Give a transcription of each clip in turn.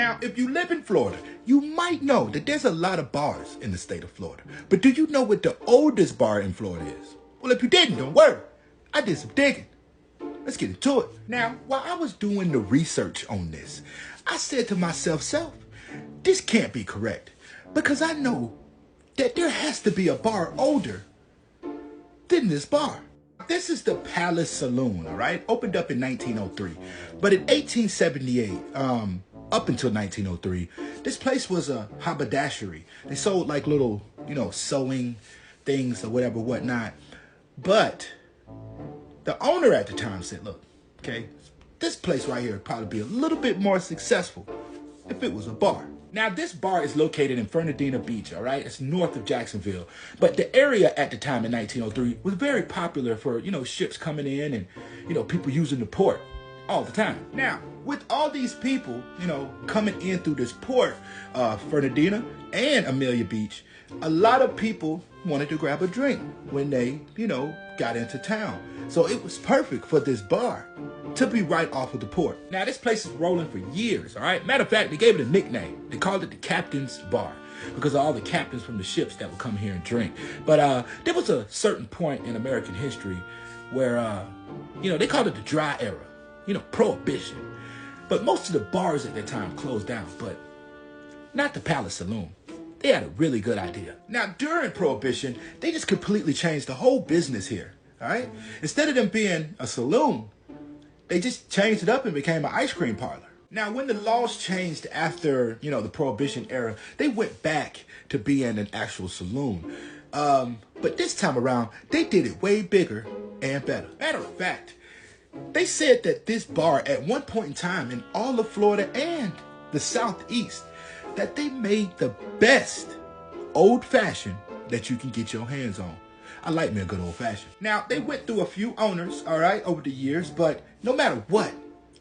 Now, if you live in Florida, you might know that there's a lot of bars in the state of Florida. But do you know what the oldest bar in Florida is? Well, if you didn't, don't worry. I did some digging. Let's get into it. Now, while I was doing the research on this, I said to myself, this can't be correct. Because I know that there has to be a bar older than this bar. This is the Palace Saloon, all right? Opened up in 1903. But in 1878, up until 1903, this place was a haberdashery. They sold like little, sewing things or whatnot. But the owner at the time said, look, okay, this place right here would probably be a little bit more successful if it was a bar. Now, this bar is located in Fernandina Beach, all right? It's north of Jacksonville. But the area at the time in 1903 was very popular for, ships coming in and, people using the port all the time. Now, with all these people, coming in through this port, Fernandina and Amelia Beach, a lot of people wanted to grab a drink when they, got into town. So it was perfect for this bar to be right off of the port. Now, this place is rolling for years, all right? Matter of fact, they gave it a nickname. They called it the Captain's Bar because of all the captains from the ships that would come here and drink. But there was a certain point in American history where, they called it the dry era, Prohibition. But most of the bars at that time closed down, but not the Palace Saloon. They had a really good idea. Now, during Prohibition, they just completely changed the whole business here, all right? Instead of them being a saloon, they just changed it up and became an ice cream parlor. Now, when the laws changed after, the Prohibition era, they went back to being an actual saloon. But this time around, they did it way bigger and better. Matter of fact, they said that this bar at one point in time in all of Florida and the Southeast, that they made the best old-fashioned that you can get your hands on. I like me a good old-fashioned. Now, they went through a few owners, all right, over the years, but no matter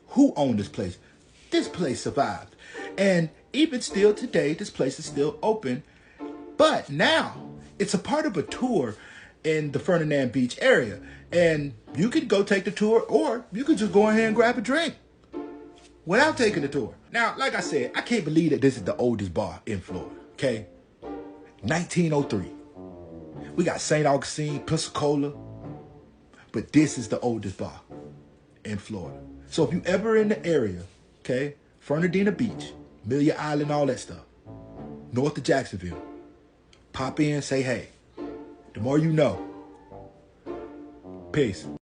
who owned this place survived. And even still today, this place is still open. But now, it's a part of a tour in the Fernandina Beach area. And you can go take the tour, or you can just go ahead and grab a drink without taking the tour. Now, like I said, I can't believe that this is the oldest bar in Florida, okay? 1903. We got St. Augustine, Pensacola, but this is the oldest bar in Florida. So if you ever in the area, okay, Fernandina Beach, Amelia Island, all that stuff, north of Jacksonville, pop in, say hey. The more you know. Peace.